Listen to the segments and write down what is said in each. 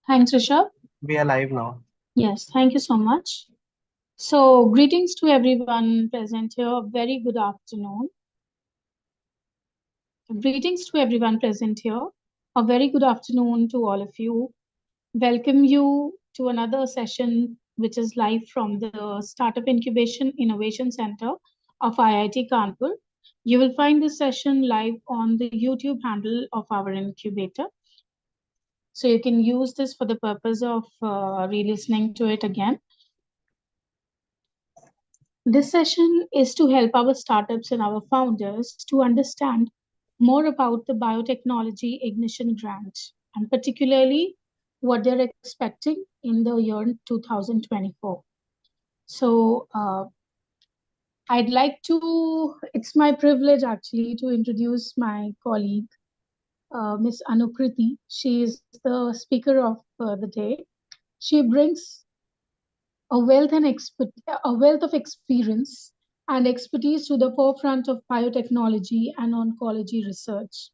Thanks, Rishabh. We are live now. Yes, thank you so much. So, greetings to everyone present here. Very good afternoon. Greetings to everyone present here. A very good afternoon to all of you. Welcome you to another session, which is live from the Startup Incubation Innovation Center of IIT Kanpur. You will find this session live on the YouTube handle of our incubator. So you can use this for the purpose of re-listening to it again. This session is to help our startups and our founders to understand more about the Biotechnology Ignition Grant and particularly what they're expecting in the year 2024. So, it's my privilege actually to introduce my colleague, Miss Anukriti. She is the speaker of the day. She brings a wealth of experience and expertise to the forefront of biotechnology and oncology research.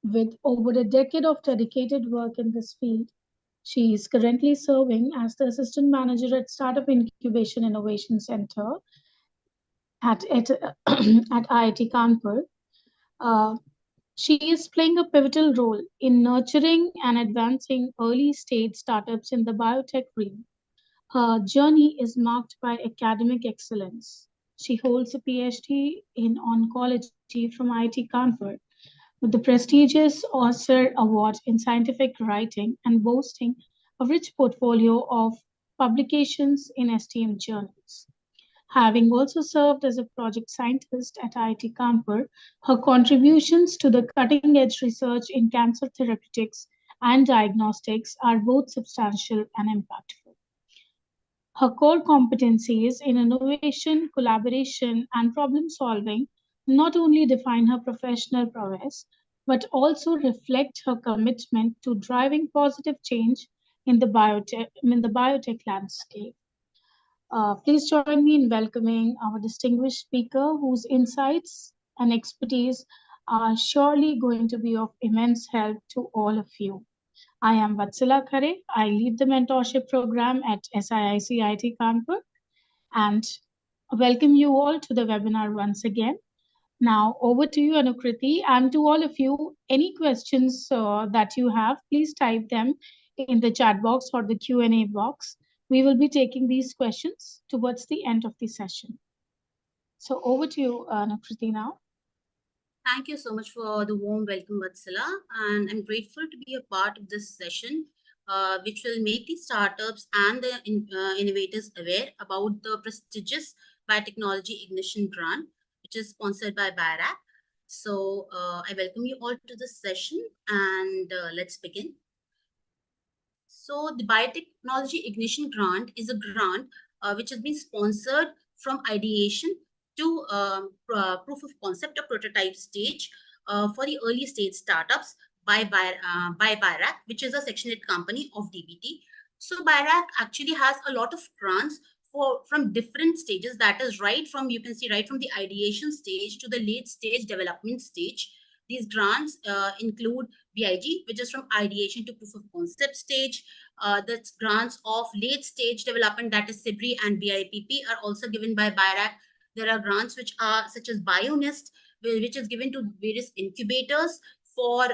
With over a decade of dedicated work in this field, she is currently serving as the assistant manager at Startup Incubation Innovation Center at IIT Kanpur. Uh, she is playing a pivotal role in nurturing and advancing early stage startups in the biotech realm. Her journey is marked by academic excellence. She holds a PhD in oncology from IIT Kanpur with the prestigious Oscar Award in scientific writing and boasting a rich portfolio of publications in esteemed journals. Having also served as a project scientist at IIT Kanpur, her contributions to the cutting edge research in cancer therapeutics and diagnostics are both substantial and impactful. Her core competencies in innovation, collaboration, and problem solving not only define her professional prowess, but also reflect her commitment to driving positive change in the biotech landscape. Please join me in welcoming our distinguished speaker, whose insights and expertise are surely going to be of immense help to all of you. I am Vatsala Khare. I lead the mentorship program at SIIC Kanpur and welcome you all to the webinar once again. Now, over to you, Anukriti, and to all of you, any questions that you have, please type them in the chat box or the Q&A box. We will be taking these questions towards the end of the session. So over to you, Anukriti, now. Thank you so much for the warm welcome, Vatsala, and I'm grateful to be a part of this session, which will make the startups and the innovators aware about the prestigious Biotechnology Ignition Grant, which is sponsored by BIRAC. So I welcome you all to this session, and let's begin. So the Biotechnology Ignition Grant is a grant which has been sponsored from ideation to proof of concept or prototype stage for the early stage startups by BIRAC, which is a Section 8 company of DBT. So BIRAC actually has a lot of grants from different stages. That is right from, you can see, right from the ideation stage to the late stage development stage. These grants include BIG, which is from ideation to proof of concept stage. The grants of late stage development, that is SIBRI and BIPP, are also given by BIRAC. There are grants which are such as BioNest, which is given to various incubators for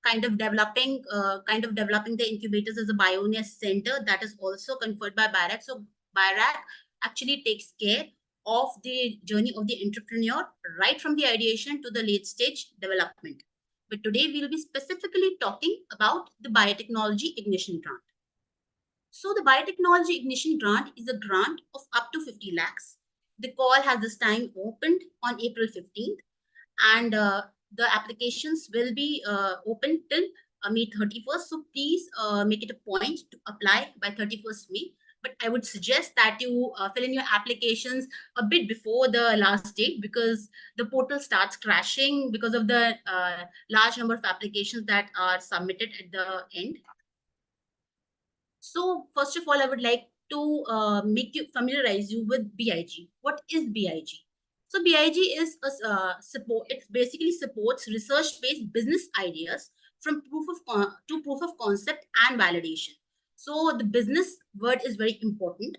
kind of developing the incubators as a BioNest center. That is also conferred by BIRAC. So BIRAC actually takes care of the journey of the entrepreneur right from the ideation to the late stage development. But today we will be specifically talking about the Biotechnology Ignition Grant. So the Biotechnology Ignition Grant is a grant of up to 50 lakhs. The call has this time opened on April 15th, and the applications will be open till May 31st. So please make it a point to apply by 31st May. But I would suggest that you fill in your applications a bit before the last date, because the portal starts crashing because of the large number of applications that are submitted at the end. So first of all, I would like to familiarize you with BIG. What is BIG? So BIG is a support. It basically supports research-based business ideas from to proof of concept and validation. So the business word is very important.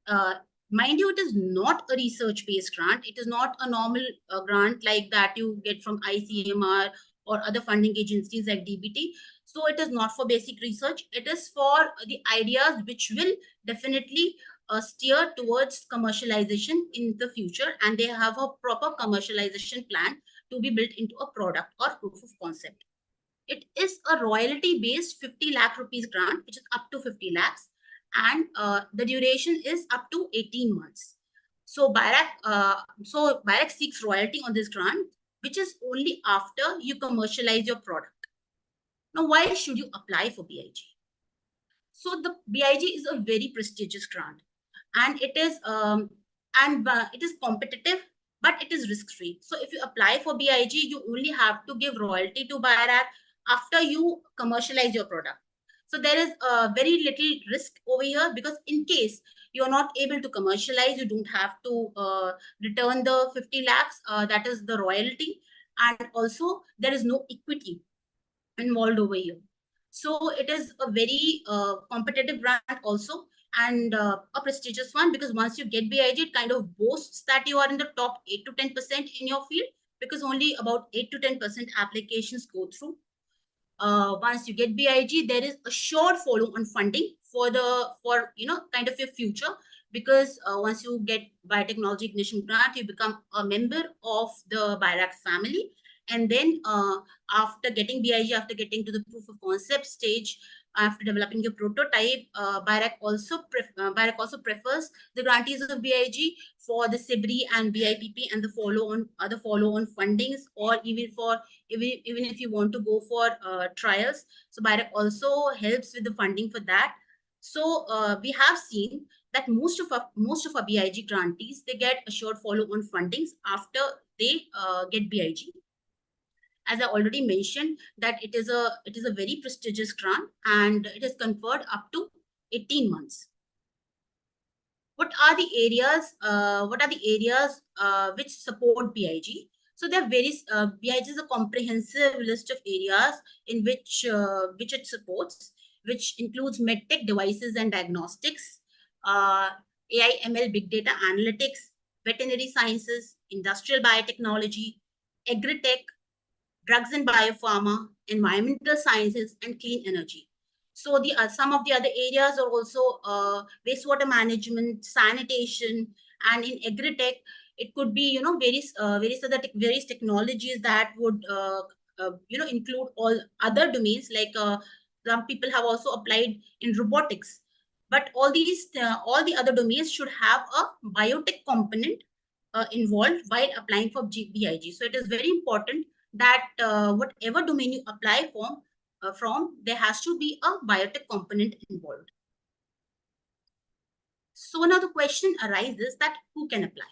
uh, Mind you, it is not a research based grant. It is not a normal grant like that you get from ICMR or other funding agencies like DBT. So it is not for basic research. It is for the ideas which will definitely steer towards commercialization in the future, and they have a proper commercialization plan to be built into a product or proof of concept. It is a royalty based 50 lakh rupees grant, which is up to 50 lakhs, and the duration is up to 18 months. So Bayrak seeks royalty on this grant, which is only after you commercialize your product. Now, why should you apply for BIG? So the BIG is a very prestigious grant, and it is competitive, but it is risk free. So if you apply for BIG, you only have to give royalty to Biorac after you commercialize your product. So there is very little risk over here, because in case you're not able to commercialize, you don't have to return the 50 lakhs, that is the royalty, and also there is no equity involved over here. So it is a very competitive brand also, and a prestigious one, because once you get BIG, it kind of boasts that you are in the top 8 to 10% in your field, because only about 8 to 10% applications go through. Once you get BIG, there is a sure follow on funding for kind of your future, because once you get Biotechnology Ignition Grant, you become a member of the BIRAC family. And then after getting BIG, after getting to the proof of concept stage, after developing your prototype, BIRAC also prefers the grantees of BIG for the SIBRI and BIPP and the follow-on fundings, or even if you want to go for trials. So BIRAC also helps with the funding for that. So we have seen that most of our BIG grantees, they get assured follow-on fundings after they get BIG. As I already mentioned, that it is a very prestigious grant, and it is conferred up to 18 months. What are the areas which support BIG? So there are various BIG is a comprehensive list of areas in which it supports, which includes medtech devices and diagnostics, uh, AI ML big data analytics, veterinary sciences, industrial biotechnology, agri-tech, drugs and biopharma, environmental sciences, and clean energy. So the some of the other areas are also wastewater management, sanitation, and in agri-tech, it could be various technologies that would include all other domains, like some people have also applied in robotics. But all the other domains should have a biotech component involved while applying for BIG. So it is very important that whatever domain you apply from, there has to be a biotech component involved. So now the question arises that who can apply?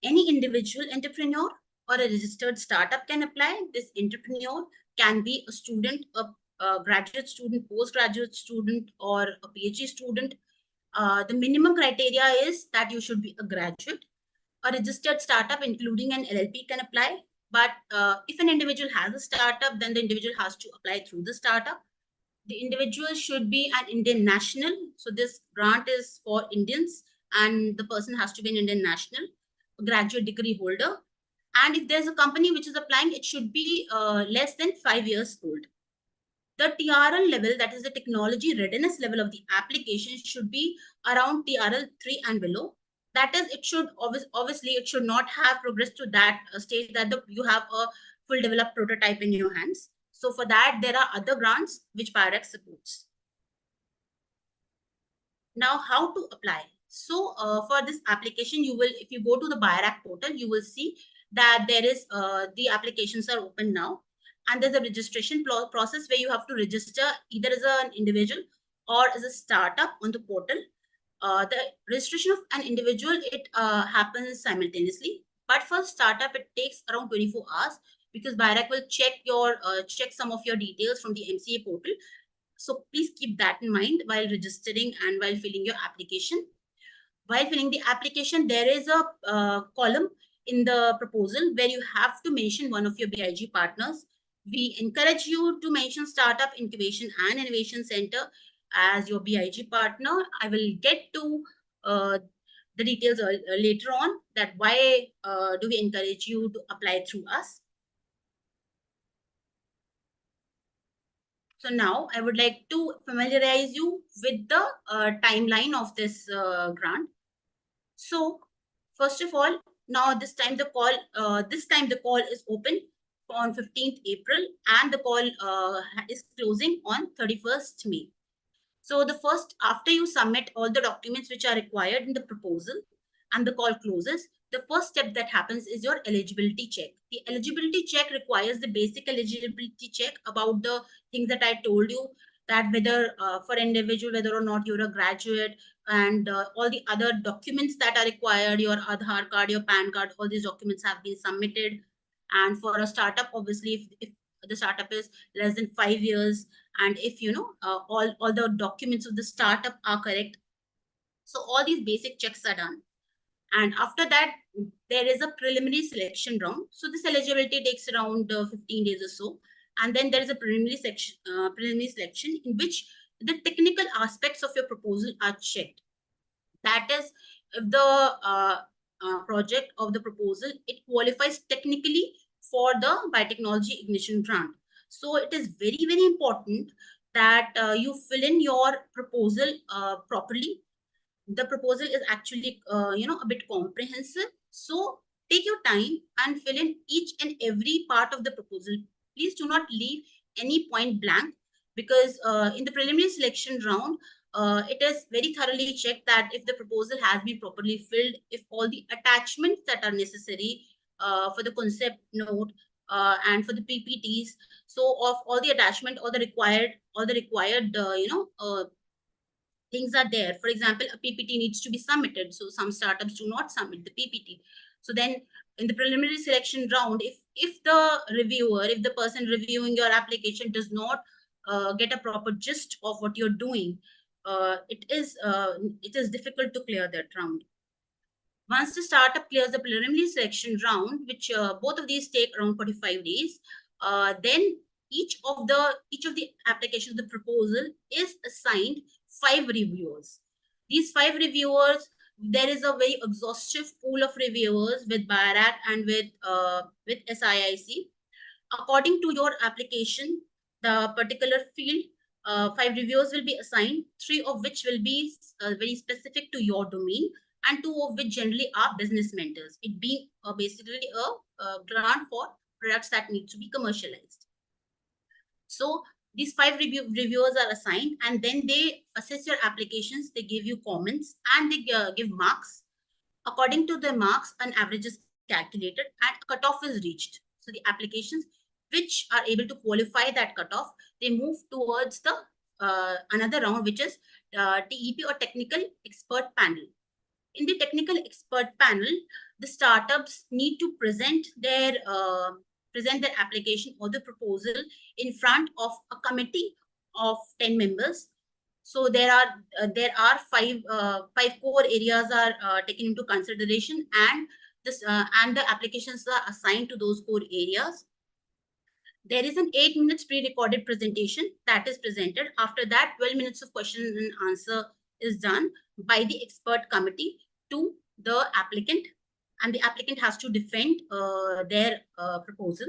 Any individual entrepreneur or a registered startup can apply. This entrepreneur can be a student, a graduate student, postgraduate student, or a PhD student. The minimum criteria is that you should be a graduate. A registered startup, including an LLP, can apply. But if an individual has a startup, then the individual has to apply through the startup. The individual should be an Indian national. So this grant is for Indians, and the person has to be an Indian national, a graduate degree holder. And if there's a company which is applying, it should be less than 5 years old. The TRL level, that is the technology readiness level of the application, should be around TRL 3 and below. That is, it should obviously it should not have progressed to that stage that you have a full developed prototype in your hands. So for that, there are other grants which Pyrex supports. Now, how to apply? So for this application, if you go to the BioRack portal, you will see that there is the applications are open now, and there's a registration process where you have to register either as an individual or as a startup on the portal. The registration of an individual, it happens simultaneously, but for startup, it takes around 24 hours, because BioRack will check some of your details from the MCA portal. So please keep that in mind while registering and while filling your application. While filling the application, there is a column in the proposal where you have to mention one of your BIG partners. We encourage you to mention Startup Incubation and Innovation Center as your BIG partner. I will get to the details later on, that why do we encourage you to apply through us. So now I would like to familiarize you with the timeline of this grant. So first of all, now this time the call is open on 15th April, and the call is closing on 31st May. So the first, after you submit all the documents which are required in the proposal and the call closes, the first step that happens is your eligibility check. The eligibility check requires the basic eligibility check about the things that I told you, that whether for individual, whether or not you're a graduate, and all the other documents that are required, your Aadhaar card, your PAN card, all these documents have been submitted. And for a startup, obviously, if the startup is less than 5 years, and if all the documents of the startup are correct, so all these basic checks are done. And after that, there is a preliminary selection round. So this eligibility takes around 15 days or so. And then there is a preliminary selection in which the technical aspects of your proposal are checked. That is, if the project of the proposal, it qualifies technically for the biotechnology ignition grant. So it is very, very important that you fill in your proposal properly. The proposal is actually a bit comprehensive, so take your time and fill in each and every part of the proposal. Please do not leave any point blank, because in the preliminary selection round, it is very thoroughly checked that if the proposal has been properly filled, if all the attachments that are necessary for the concept note and for the PPTs, so of all the attachment, all the required things are there. For example, a PPT needs to be submitted. So some startups do not submit the PPT. So then in the preliminary selection round, if the reviewer, if the person reviewing your application does not get a proper gist of what you're doing, it is difficult to clear that round. Once the startup clears the preliminary selection round, which both of these take around 45 days, then each of the applications, the proposal is assigned 5 reviewers. These 5 reviewers, there is a very exhaustive pool of reviewers with BIRAC and with SIIC. According to your application, the particular field, 5 reviewers will be assigned, 3 of which will be very specific to your domain, and 2 of which generally are business mentors, it being basically a grant for products that need to be commercialized. So these 5 reviewers are assigned, and then they assess your applications, they give you comments, and they give marks. According to the marks, an average is calculated and a cutoff is reached. So the applications which are able to qualify that cutoff, they move towards the another round, which is TEP, or Technical Expert Panel. In the Technical Expert Panel, the startups need to present their application or the proposal in front of a committee of 10 members. So there are five core areas are taken into consideration, and the applications are assigned to those core areas. There is an 8 minutes pre-recorded presentation that is presented. After that, 12 minutes of question and answer is done by the expert committee to the applicant, and the applicant has to defend their proposal.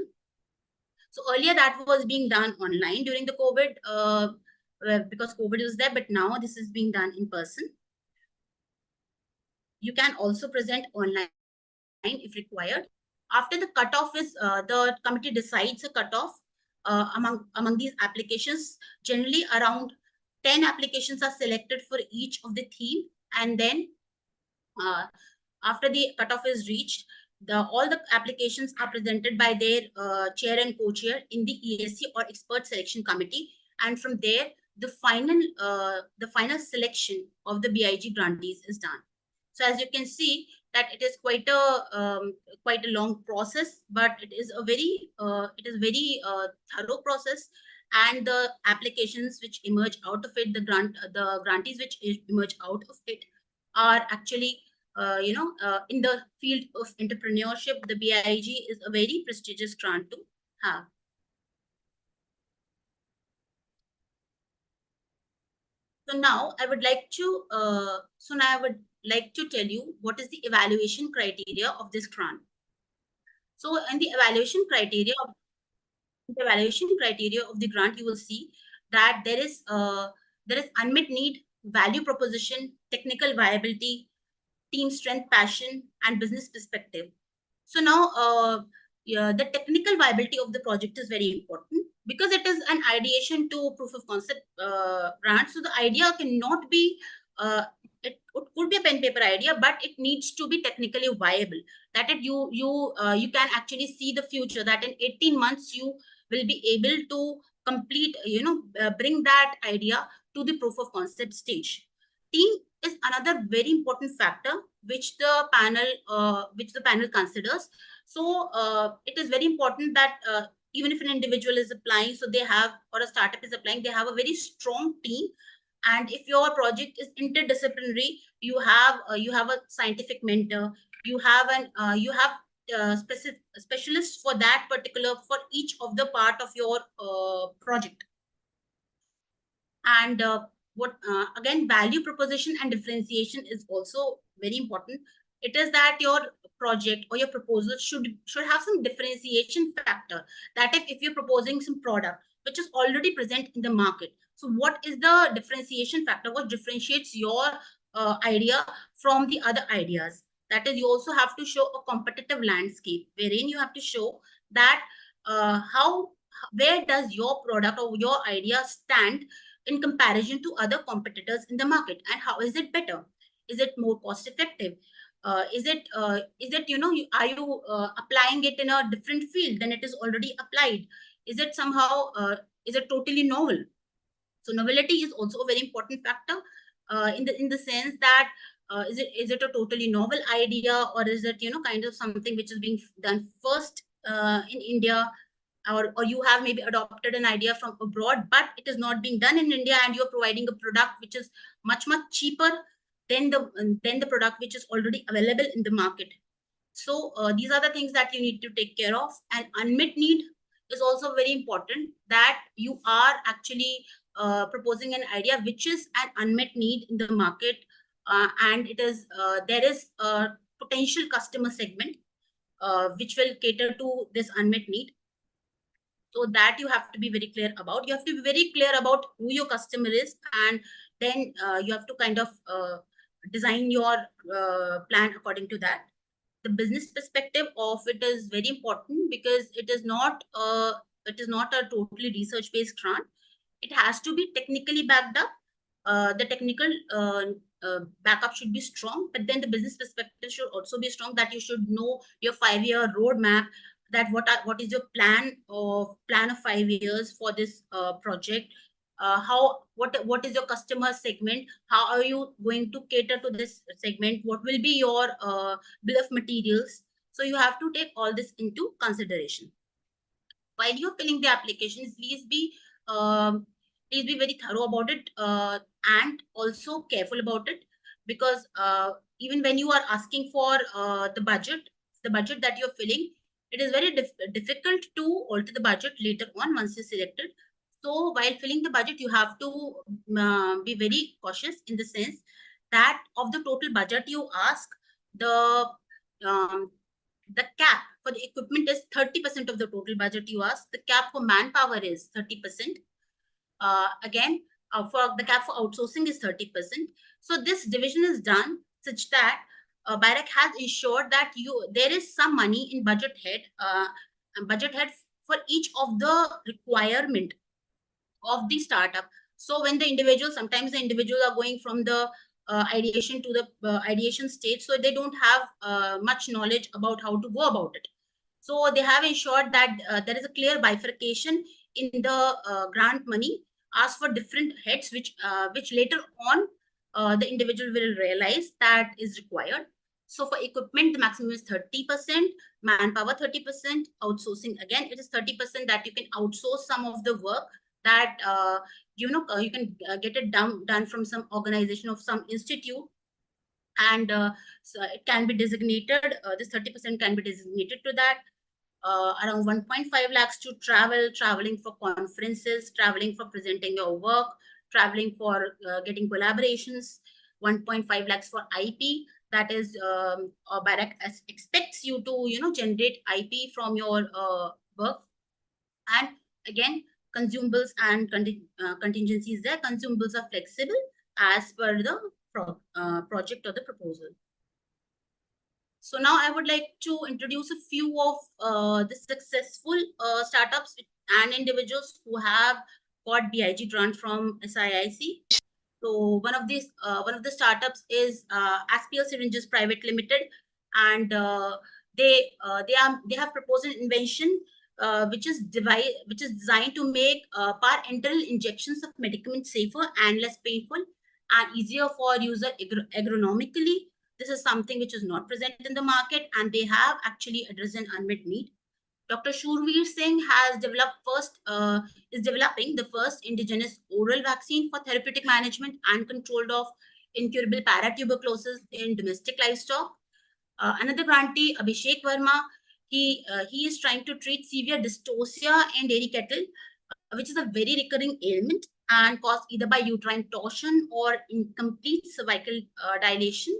So earlier that was being done online during the COVID, because COVID was there, but now this is being done in person. You can also present online if required. After the cutoff is, the committee decides a cutoff among these applications. Generally, around 10 applications are selected for each of the theme, and then uh, after the cutoff is reached, all the applications are presented by their chair and co-chair in the ESC, or expert selection committee, and from there the final selection of the BIG grantees is done. So as you can see that it is quite a long process, but it is very thorough process, and the applications which emerge out of it, the grantees which emerge out of it, are actually in the field of entrepreneurship. The BIG is a very prestigious grant to have. So now I would like to tell you what is the evaluation criteria of this grant. So in the evaluation criteria of the grant, you will see that there is unmet need, value proposition, technical viability, team strength, passion, and business perspective. So now, yeah, the technical viability of the project is very important because it is an ideation to proof of concept grant. So the idea cannot be, it could be a pen paper idea, but it needs to be technically viable. That it you can actually see the future. That in 18 months you will be able to complete, bring that idea to the proof of concept stage. Team is another very important factor which the panel considers. So it is very important that even if an individual is applying, so they have, or a startup is applying, they have a very strong team. And if your project is interdisciplinary, you have a scientific mentor, you have specific specialists for that particular, for each of the part of your project. And what again, value proposition and differentiation is also very important. It is that your project or your proposal should have some differentiation factor. That if you're proposing some product which is already present in the market, so what is the differentiation factor, what differentiates your idea from the other ideas? That is, you also have to show a competitive landscape wherein you have to show that how where does your product or your idea stand in comparison to other competitors in the market, and how is it better? Is it more cost effective? Is it, are you applying it in a different field than it is already applied? Is it somehow is it totally novel? So novelty is also a very important factor, in the sense that is it a totally novel idea, or is it, kind of something which is being done first in India, or you have maybe adopted an idea from abroad, but it is not being done in India, and you're providing a product which is much cheaper than the product which is already available in the market. So these are the things that you need to take care of. And unmet need is also very important, that you are actually proposing an idea which is an unmet need in the market, and it is there is a potential customer segment which will cater to this unmet need. So that you have to be very clear about. You have to be very clear about who your customer is, and then you have to kind of design your plan according to that. The business perspective of it is very important, because it is not a totally research based grant. It has to be technically backed up. The technical backup should be strong, but then the business perspective should also be strong, that you should know your 5-year roadmap, that what is your plan of 5 years for this project. How what is your customer segment? How are you going to cater to this segment? What will be your bill of materials? So you have to take all this into consideration while you're filling the application. Please be very thorough about it, and also careful about it, because even when you are asking for the budget that you're filling, it is very difficult to alter the budget later on once you're selected. So while filling the budget, you have to be very cautious, in the sense that of the total budget you ask, the um, the cap for the equipment is 30% of the total budget you ask. The cap for manpower is 30%. Again, for the cap for outsourcing is 30%. So this division is done such that BIRAC has ensured that there is some money in budget head for each of the requirement of the startup. So when sometimes the individuals are going from the ideation to the ideation stage, so they don't have much knowledge about how to go about it. So they have ensured that there is a clear bifurcation in the grant money asked for different heads, which later on the individual will realize that is required. So for equipment, the maximum is 30%, manpower 30%, outsourcing again it is 30%, that you can outsource some of the work, that you can get it done from some organization of some institute. And so it can be designated, this 30% can be designated to that. Around 1.5 lakhs to traveling for conferences, traveling for presenting your work, traveling for getting collaborations, 1.5 lakhs for IP. That is, Bharat expects you to, generate IP from your work. And again, consumables and contingencies there. Consumables are flexible as per the project or the proposal. So now I would like to introduce a few of the successful startups and individuals who have got BIG grant from SIIC. So one of the startups is Aspial Syringes Private Limited, and they have proposed an invention which is designed to make parenteral injections of medicaments safer and less painful and easier for user agronomically. This is something which is not present in the market, and they have actually addressed an unmet need. Dr. Shurveer Singh is developing the first indigenous oral vaccine for therapeutic management and control of incurable paratuberculosis in domestic livestock. Another grantee, Abhishek Verma, he is trying to treat severe dystocia in dairy cattle, which is a very recurring ailment and caused either by uterine torsion or incomplete cervical dilation,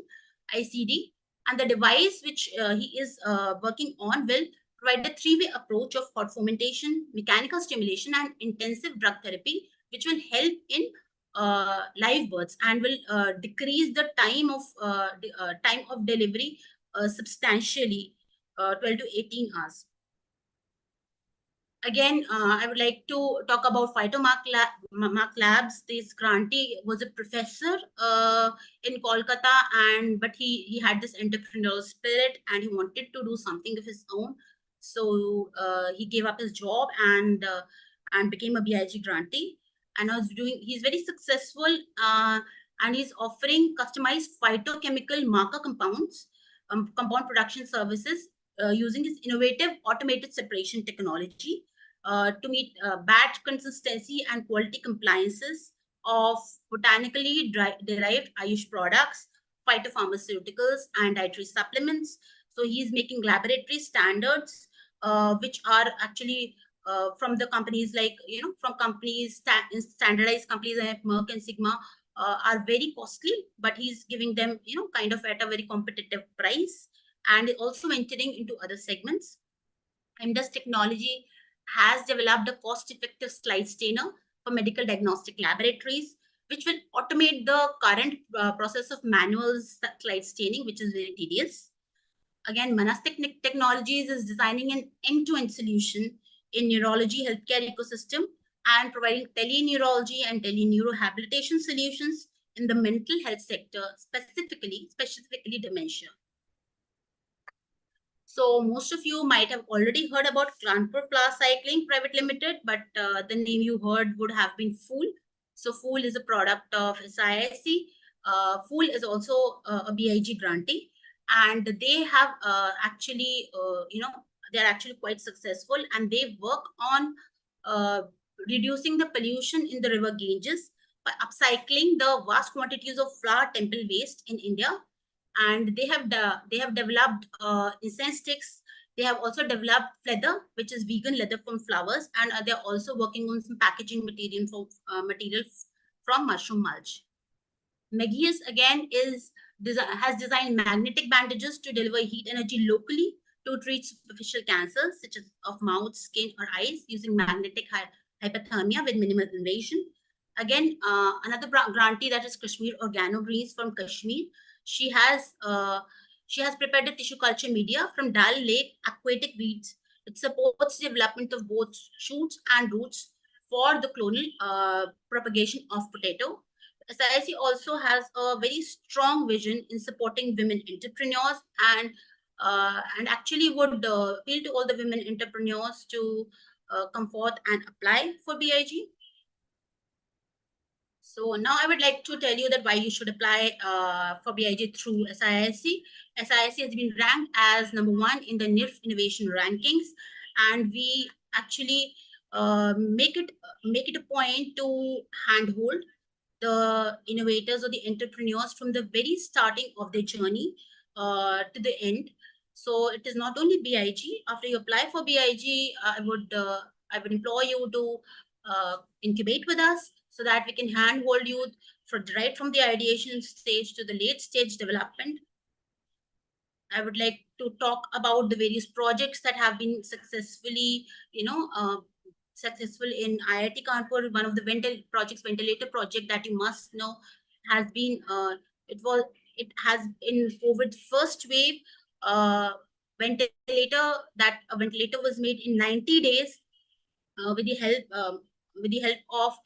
ICD. And the device which he is working on will provide a three-way approach of hot fermentation, mechanical stimulation, and intensive drug therapy, which will help in live births and will decrease the time of delivery substantially, 12 to 18 hours. Again, I would like to talk about Mark Labs. This grantee was a professor in Kolkata, but he had this entrepreneurial spirit and he wanted to do something of his own. So he gave up his job and became a BIG grantee. And he's very successful, and he's offering customized phytochemical marker compound production services using his innovative automated separation technology to meet batch consistency and quality compliances of botanically derived Ayush products, phytopharmaceuticals, and dietary supplements. So he's making laboratory standards, which are actually from the companies from companies, standardized companies like Merck and Sigma, are very costly, but he's giving them, kind of at a very competitive price, and also entering into other segments. MDS Technology has developed a cost-effective slide stainer for medical diagnostic laboratories, which will automate the current process of manual slide staining, which is very tedious. Again, Manas Technologies is designing an end-to-end solution in neurology healthcare ecosystem and providing teleneurology and teleneurohabilitation solutions in the mental health sector, specifically dementia. So most of you might have already heard about Kanpur Flower Cycling Private Limited, but the name you heard would have been Fool. So Fool is a product of SIIC. Fool is also a BIG grantee, and they have they're actually quite successful, and they work on uh, reducing the pollution in the river Ganges by upcycling the vast quantities of flower temple waste in India. And they have developed incense sticks. They have also developed leather, which is vegan leather from flowers, and they're also working on some packaging material from mushroom mulch. Megius again has designed magnetic bandages to deliver heat energy locally to treat superficial cancers such as of mouth, skin, or eyes using magnetic hypothermia with minimal invasion. Again, another grantee, that is Kashmir Organo Greens from Kashmir. She has prepared a tissue culture media from Dal Lake aquatic weeds. It supports development of both shoots and roots for the clonal propagation of potato. SIC also has a very strong vision in supporting women entrepreneurs, and actually would appeal to all the women entrepreneurs to come forth and apply for BIG. So now I would like to tell you that why you should apply for BIG through SIIC. SIIC has been ranked as #1 in the NIRF innovation rankings, and we actually make it a point to handhold the innovators or the entrepreneurs from the very starting of their journey to the end. So it is not only BIG. After you apply for BIG, I would implore you to incubate with us so that we can handhold you right from the ideation stage to the late stage development. I would like to talk about the various projects that have been successfully, successful in IIT Kanpur. One of the ventilator project that you must know has been, it was, it has in COVID first wave, uh, ventilator was made in 90 days, with the help of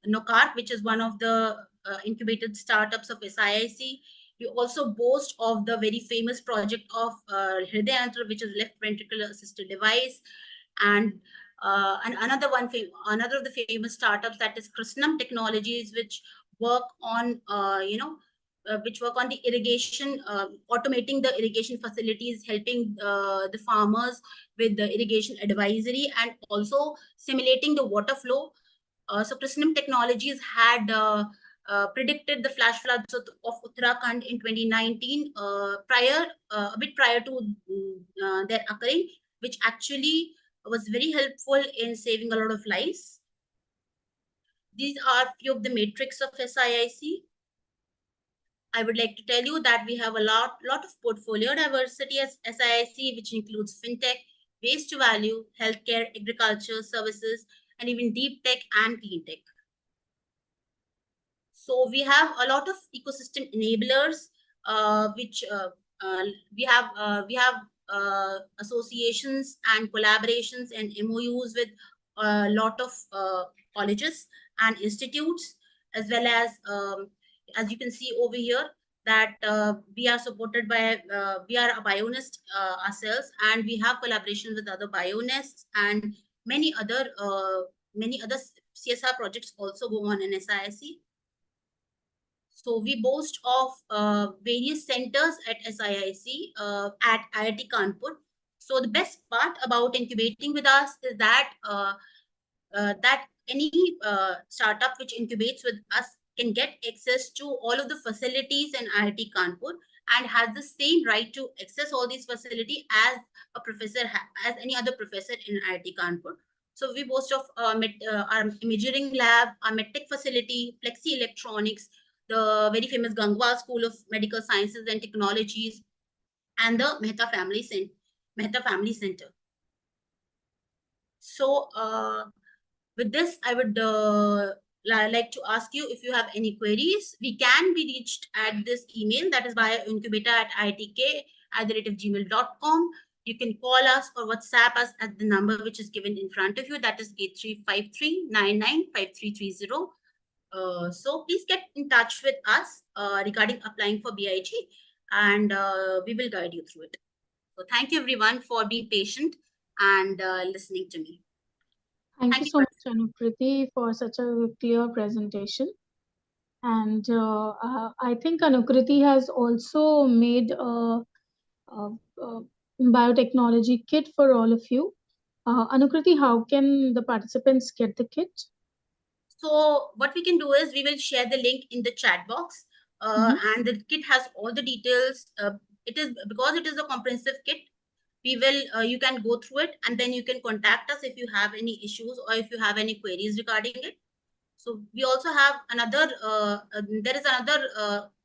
Nokark, which is one of the incubated startups of SIIC. We also boast of the very famous project of Hriday Yantra, which is left ventricular assisted device, and another of the famous startups, that is Krishnam Technologies, which work on which work on the irrigation, automating the irrigation facilities, helping the farmers with the irrigation advisory, and also simulating the water flow. So Krishnam Technologies had predicted the flash floods of Uttarakhand in 2019, a bit prior to their occurring, which actually was very helpful in saving a lot of lives. These are few of the metrics of SIIC. I would like to tell you that we have a lot of portfolio diversity as SIIC, which includes fintech, waste to value, healthcare, agriculture, services, and even deep tech and clean tech. So we have a lot of ecosystem enablers, which we have associations and collaborations and MOUs with a lot of colleges and institutes, as well as you can see over here, that we are supported by, we are a bionist ourselves, and we have collaboration with other bionists, and many other CSR projects also go on in SIIC. So we boast of various centers at SIIC, at IIT Kanpur. So the best part about incubating with us is that any startup which incubates with us can get access to all of the facilities in IIT Kanpur, and has the same right to access all these facilities as as any other professor in IIT Kanpur. So we boast of our imaging lab, our medtech facility, Flexi Electronics, the very famous Gangwal School of Medical Sciences and Technologies, and the Mehta Family Center. So with this, I would like to ask you if you have any queries. We can be reached at this email, that is bioincubator@itk@gmail.com. You can call us or WhatsApp us at the number which is given in front of you, that is 8353995330. So please get in touch with us regarding applying for BIG, and we will guide you through it. So thank you everyone for being patient and listening to me. Thank you so much, Anukriti, for such a clear presentation. And I think Anukriti has also made a biotechnology kit for all of you. Anukriti, how can the participants get the kit? So what we can do is we will share the link in the chat box, and the kit has all the details. It is because it is a comprehensive kit. We will you can go through it, and then you can contact us if you have any issues or if you have any queries regarding it. So we also have another, there is another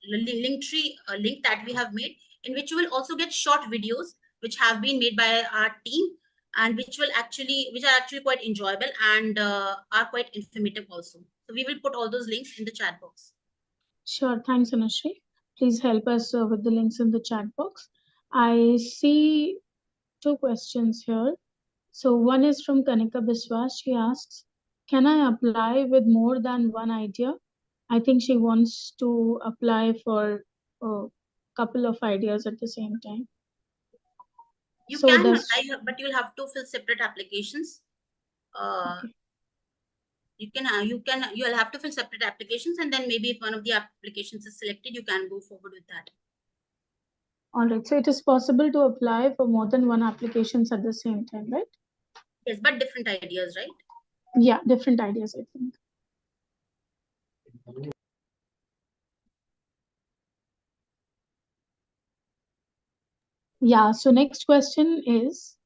link tree link that we have made, in which you will also get short videos which have been made by our team, and which are actually quite enjoyable and are quite informative also. So we will put all those links in the chat box. Sure, thanks, Anushree. Please help us with the links in the chat box. I see two questions here. So one is from Kanika Biswas. She asks, can I apply with more than one idea? I think she wants to apply for a couple of ideas at the same time. You So can does apply, but you'll have to fill separate applications. okay. You'll have to fill separate applications, and then maybe if one of the applications is selected, you can go forward with that. All right. So it is possible to apply for more than one applications at the same time, right? Yes, but different ideas, right? Yeah, different ideas, I think. Yeah, so next question is,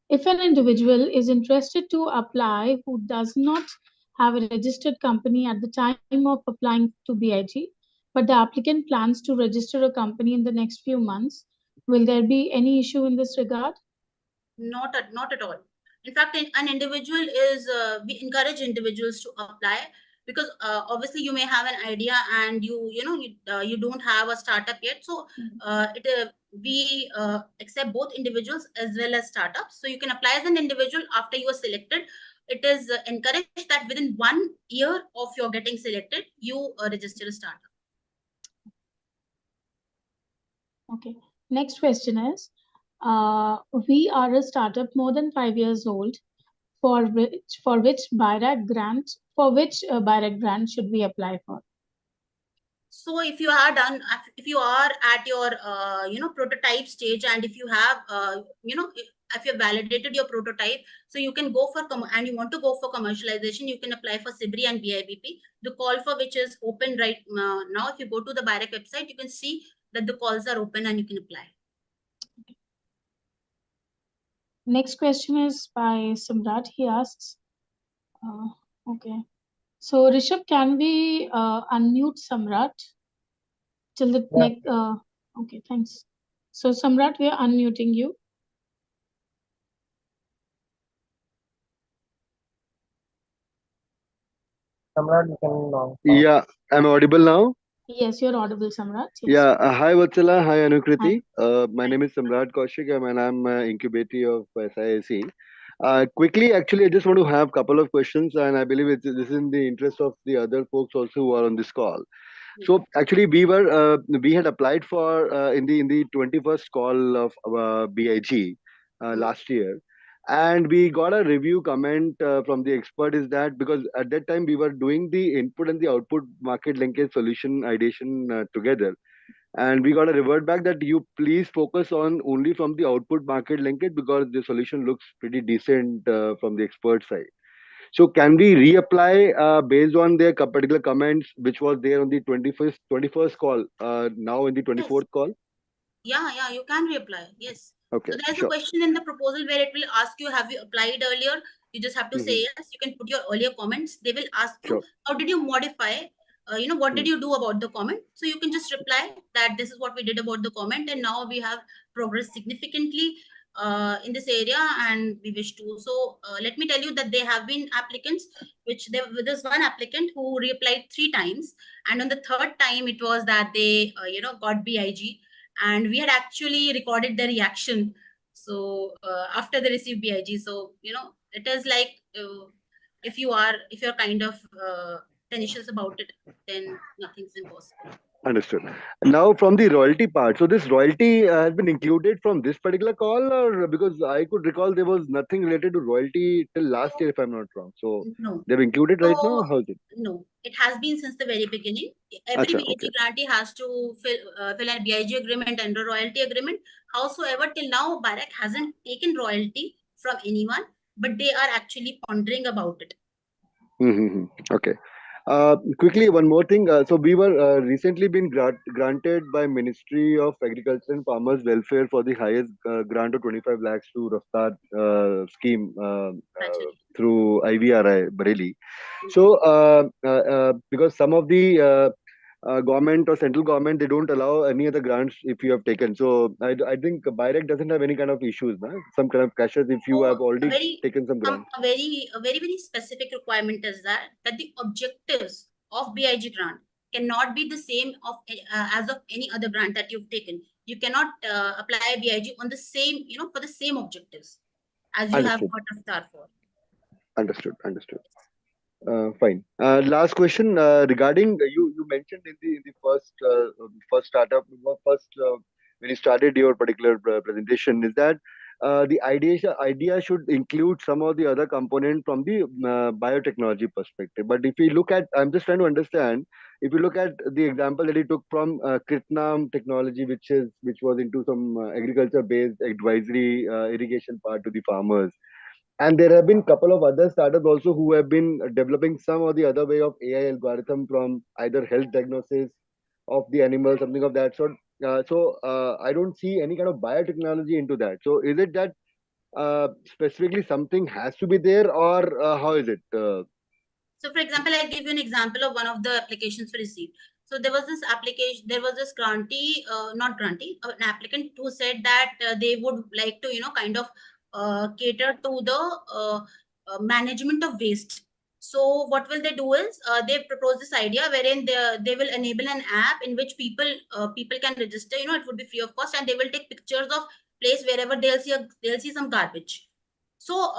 if an individual is interested to apply who does not have a registered company at the time of applying to BIG, but the applicant plans to register a company in the next few months. Will there be any issue in this regard? Not at all. In fact, an individual is we encourage individuals to apply, because obviously you may have an idea and you don't have a startup yet. So we accept both individuals as well as startups. So you can apply as an individual. After you are selected, it is encouraged that within 1 year of your getting selected, you register a startup. Okay. Next question is, we are a startup more than 5 years old. For which BIRAC grant should we apply for? So if you are done, if you are at your prototype stage, and if you have if you have validated your prototype, so you can go for and you want to go for commercialization, you can apply for SIBRI and BIBP, the call for which is open right now. If you go to the BIRAC website, you can see that the calls are open and you can apply. Next question is by Samrat. He asks, okay. So Rishabh, can we unmute Samrat till the Yeah, next? Okay, thanks. So Samrat, we are unmuting you. Samrat, you can talk. Yeah, I'm audible now. Yes, you're audible, Samrat. Yes. Yeah, hi Vatsala, hi Anukriti. Hi. My name is Samrat Kaushik and I'm incubator of SIAC. Quickly, actually, I just want to have a couple of questions, and I believe this is in the interest of the other folks also who are on this call. So actually, we had applied for in the 21st call of BIG last year, and we got a review comment from the expert is that because at that time we were doing the input and the output market linkage solution ideation together, and we got a revert back that you please focus on only from the output market linkage because the solution looks pretty decent from the expert side. So can we reapply based on their particular comments, which was there on the 21st call, now in the Yes. 24th call? Yeah, you can reapply. Yes. Okay, So there's a sure. question in the proposal where it will ask you, have you applied earlier? You just have to say Hmm. yes. You can put your earlier comments. They will ask you, Sure. how did you modify? What did Hmm. you do about the comment? So you can just reply that this is what we did about the comment, and now we have progressed significantly in this area, and we wish to. So let me tell you that there have been applicants, there's one applicant who reapplied 3 times, and on the third time it was that they got BIG, and we had actually recorded the reaction. So after they received BIG, so it is like if you're kind of tenacious about it, then nothing's impossible. Understood. Now from the royalty part, so this royalty has been included from this particular call, or because I could recall there was nothing related to royalty till last So year, if I'm not wrong. So no. they've included right now. So How's it? no, it has been since the very beginning. Every Acha, BIG okay. grantee has to fill a BIG agreement and a royalty agreement. Howsoever, till now, BIRAC hasn't taken royalty from anyone, but they are actually pondering about it. Mm-hmm. Okay. Quickly, one more thing. So we were recently been granted by Ministry of Agriculture and Farmers Welfare for the highest grant of 25 lakhs to Raftar scheme through IVRI Bareilly. So because some of the government or central government, they don't allow any other grants if you have taken. So I think BIRAC doesn't have any kind of issues, na? Some kind of pressures if you So have already taken some grants. a very specific requirement is that the objectives of BIG grant cannot be the same as of any other grant that you've taken. You cannot apply BIG on the same for the same objectives as you have Understood. got Raftar for. Understood. Fine. Last question regarding you mentioned in the first startup first when you started your particular presentation is that the idea should include some of the other component from the biotechnology perspective. But if we look at, I'm just trying to understand, if you look at the example that he took from Kritnam technology, which was into some agriculture based advisory irrigation part to the farmers, and there have been couple of other startups also who have been developing some or the other way of AI algorithm from either health diagnosis of the animal, something of that sort. I don't see any kind of biotechnology into that. So is it that specifically something has to be there, or how is it? So for example, I'll give you an example of one of the applications we received. So there was this application, there was this grantee, not grantee, an applicant who said that they would like to, kind of cater to the management of waste. So what will they do is they propose this idea wherein they will enable an app in which people can register. It would be free of cost, and they will take pictures of place wherever they'll see some garbage. So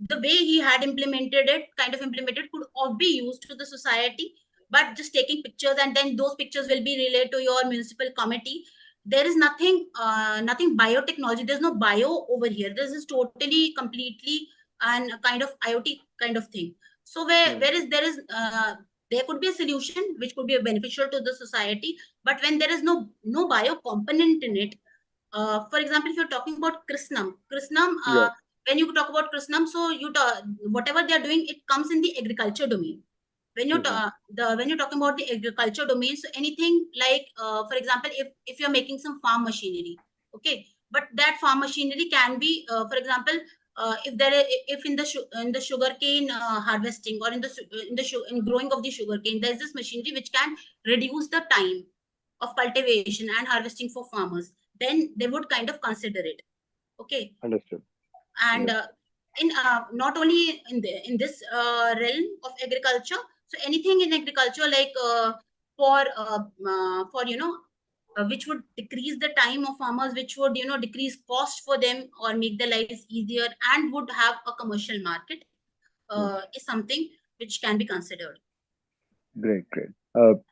the way he had kind of implemented, could all be used to the society, but just taking pictures and then those pictures will be relayed to your municipal committee. There is nothing biotechnology. There's no bio over here. This is totally, completely, and a kind of IoT kind of thing. So there could be a solution which could be beneficial to the society, but when there is no bio component in it, for example, if you're talking about Krishnam, Yeah. when you talk about Krishnam, so whatever they are doing, it comes in the agriculture domain. When when you're talking about the agriculture domain, so anything like, for example, if you're making some farm machinery, okay, but that farm machinery can be, for example, if in the sugarcane harvesting, or in growing of the sugarcane, there's this machinery which can reduce the time of cultivation and harvesting for farmers, then they would kind of consider it. Okay. Understood. And in not only in this realm of agriculture, so anything in agriculture, like for which would decrease the time of farmers, which would decrease cost for them or make their lives easier and would have a commercial market, is something which can be considered. Great, great.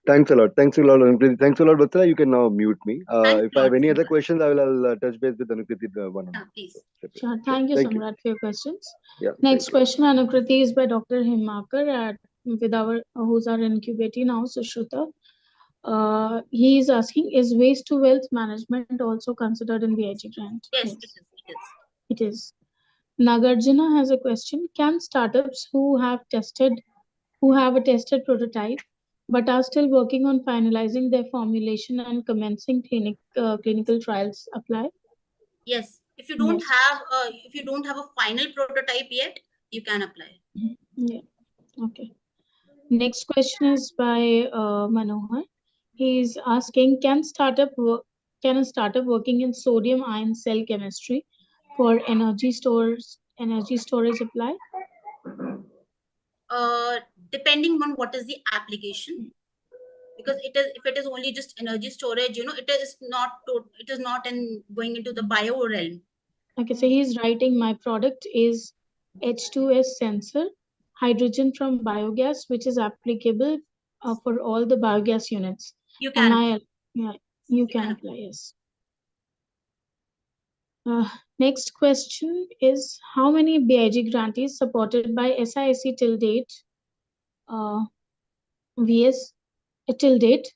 Thanks a lot. Thanks a lot, Anukriti. Thanks a lot, Vatsala. You can now mute me. Thanks If a I have lot, any other Samrat. questions, I'll touch base with Anukriti one on one. Please. Sure. Thank you, Thank you. Samrat, for your questions. Yeah. Next question, Anukriti, is by Dr. Himakar who's our incubator now, Sushruta. He is asking, is waste to wealth management also considered in the IG grant? Yes, it is. It is. Nagarjuna has a question. Can startups who have a tested prototype but are still working on finalizing their formulation and commencing clinical trials apply? Yes. If you don't have a final prototype yet, you can apply. Yeah. Okay. Next question is by Manohar. He's asking, can a startup working in sodium ion cell chemistry for energy storage apply? Depending on what is the application, because if it is only just energy storage, it is not in going into the bio realm. Okay, so he's writing, my product is H2S sensor, hydrogen from biogas, which is applicable for all the biogas units. You can You can apply, yes. Next question is, how many BIG grantees supported by SIC till date? VS till date,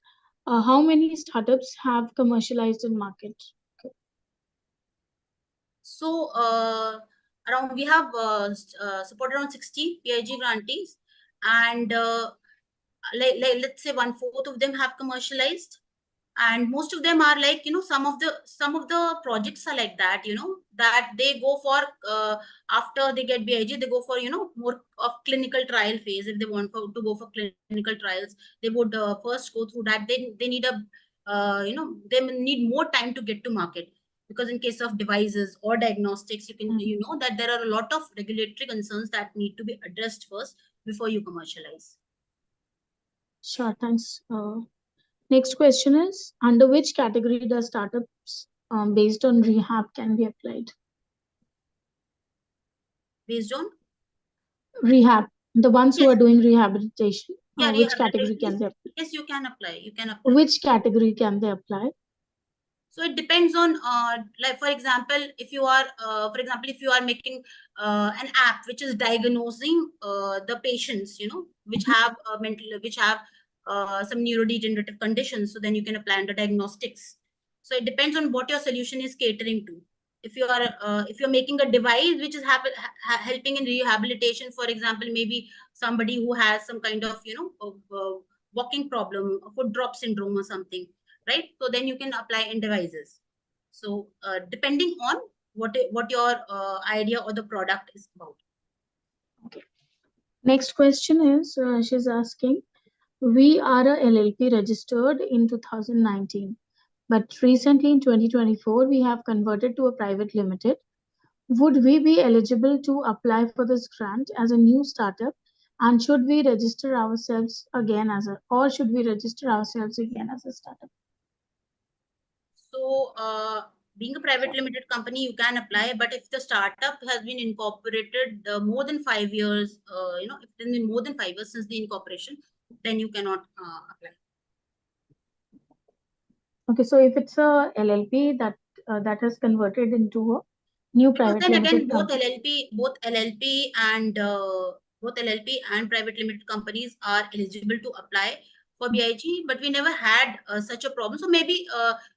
how many startups have commercialized in market? So around we have supported around 60 PIG grantees, and let's say 1/4 of them have commercialized, and most of them are like, some of the projects are like that, that they go for, after they get BIG, they go for more of clinical trial phase. If they want to go for clinical trials, they would first go through that. They need they need more time to get to market, because in case of devices or diagnostics, you know that there are a lot of regulatory concerns that need to be addressed first before you commercialize. Sure, thanks. Next question is, under which category does startups based on rehab can be applied? Based on Rehab, the ones who Yes. are doing rehabilitation, Yeah, which category can they apply? Yes, you can apply. Which category can they apply? So it depends on, like, for example, if you are making an app which is diagnosing the patients, which have some neurodegenerative conditions, so then you can apply under diagnostics. So it depends on what your solution is catering to. If you're making a device which is helping in rehabilitation, for example, maybe somebody who has some kind of walking problem, foot drop syndrome or something, right? So then you can apply in devices. So depending on what your idea or the product is about. Okay. Next question is she's asking, we are a LLP registered in 2019, but recently in 2024 we have converted to a private limited. Would we be eligible to apply for this grant as a new startup? And should we register ourselves again as a, or should we register ourselves again as a startup? So, being a private limited company, you can apply, but if the startup has been incorporated more than 5 years, if it's been more than 5 years since the incorporation, then you cannot apply. Okay, so if it's a LLP that has converted into a new Because private then limited again, company. both LLP and private limited companies are eligible to apply for BIG, but we never had such a problem. So maybe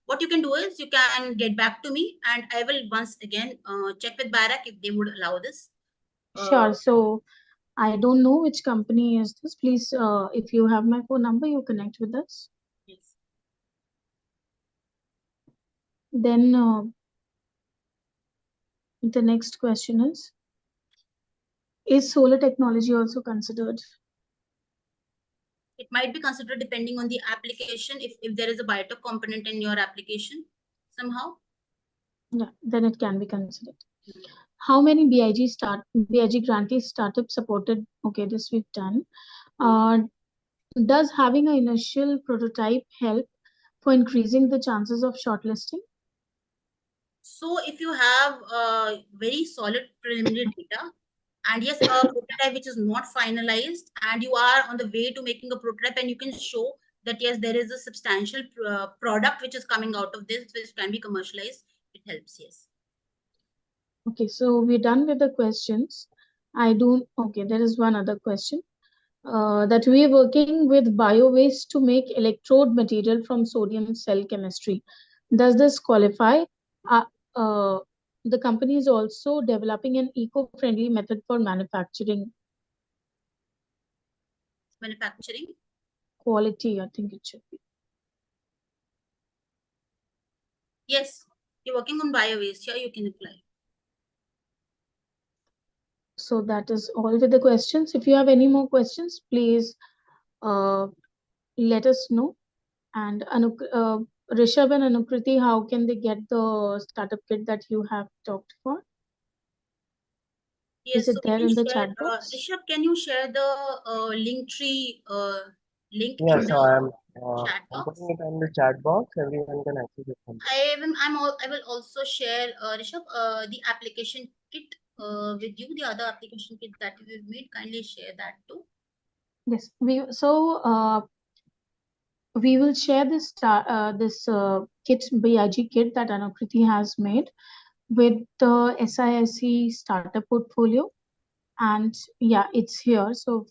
what you can do is you can get back to me, and I will once again check with Barak if they would allow this. Sure. So I don't know which company is this. Please, if you have my phone number, you connect with us. Yes. Then the next question is solar technology also considered? It might be considered depending on the application. If there is a biotech component in your application somehow. Yeah, then it can be considered. How many BIG grantee startup supported? Okay, this we've done. Does having an initial prototype help for increasing the chances of shortlisting? So if you have very solid preliminary data, and yes, a prototype which is not finalized, and you are on the way to making a prototype, and you can show that yes, there is a substantial product which is coming out of this, which can be commercialized, it helps. Yes. Okay, so we're done with the questions. Okay, there is one other question. That we are working with bio waste to make electrode material from sodium cell chemistry. Does this qualify? Uh, uh, the company is also developing an eco-friendly method for manufacturing Manufacturing. quality, I think it should be. Yes, you're working on bio waste. Here you can apply. So that is all with the questions. If you have any more questions, please uh, let us know. And Rishabh and Anukriti, how can they get the startup kit that you have talked for? Is Yes, so it we there can in the share. chat box? Rishabh, can you share the link tree link Yeah, in so the uh, chat I'm putting box? it in the chat box. Everyone can access it from I will also share, Rishabh, the application kit with you. The other application kit that we've made, kindly share that too. Yes. We will share this kit BIG kit that Anukriti has made with the SISC startup portfolio, and yeah, it's here. So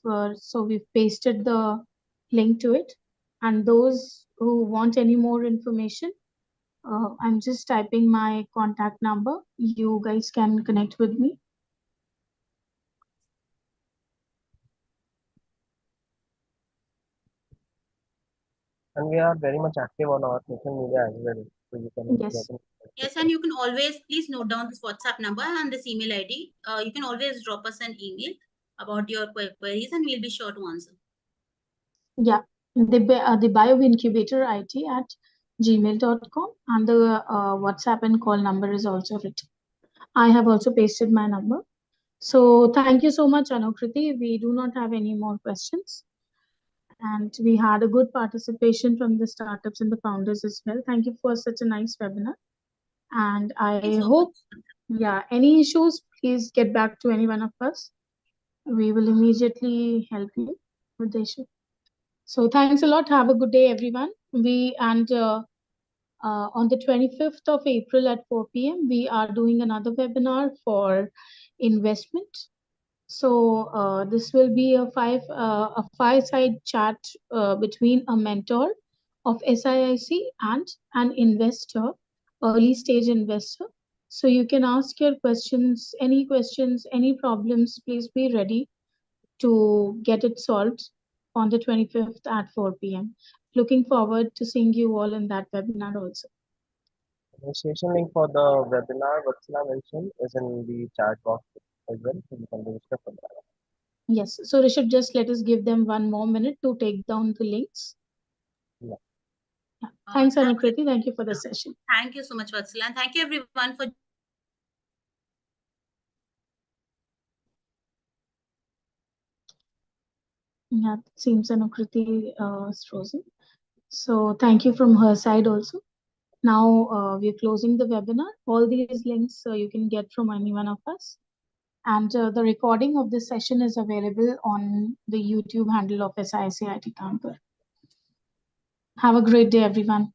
we've pasted the link to it, and those who want any more information, I'm just typing my contact number. You guys can connect with me. and we are very much active on our social media as well. So you can Yes. get in touch with Yes, us. and you can always please note down this WhatsApp number and this email ID. You can always drop us an email about your queries, and we'll be sure to answer. Yeah, the bio incubator IT at gmail.com, and the WhatsApp and call number is also written. I have also pasted my number. So thank you so much, Anukriti. We do not have any more questions. And we had a good participation from the startups and the founders as well. Thank you for such a nice webinar. And Thank you I so much. hope, yeah, any issues, please get back to any one of us. We will immediately help you with the issue. So thanks a lot. Have a good day, everyone. On the 25th of April at 4 p.m., we are doing another webinar for investment. So this will be a fireside chat between a mentor of SIIC and an investor, early stage investor. So you can ask your questions, any problems. Please be ready to get it solved on the 25th at 4 p.m. Looking forward to seeing you all in that webinar also. The registration link for the webinar Vatsala mentioned is in the chat box as well. So you can register for that. Yes. So Rishabh, just let us give them 1 more minute to take down the links. Yeah. Yeah. Thanks, Thank Anukriti. Thank you for the session. Thank you so much, Vatsala, and thank you everyone for joining us for this session. Yeah, it seems Anukriti is frozen. So thank you from her side also. Now we're closing the webinar. All these links you can get from any one of us. And the recording of this session is available on the YouTube handle of SISC IT Kanpur. Have a great day, everyone.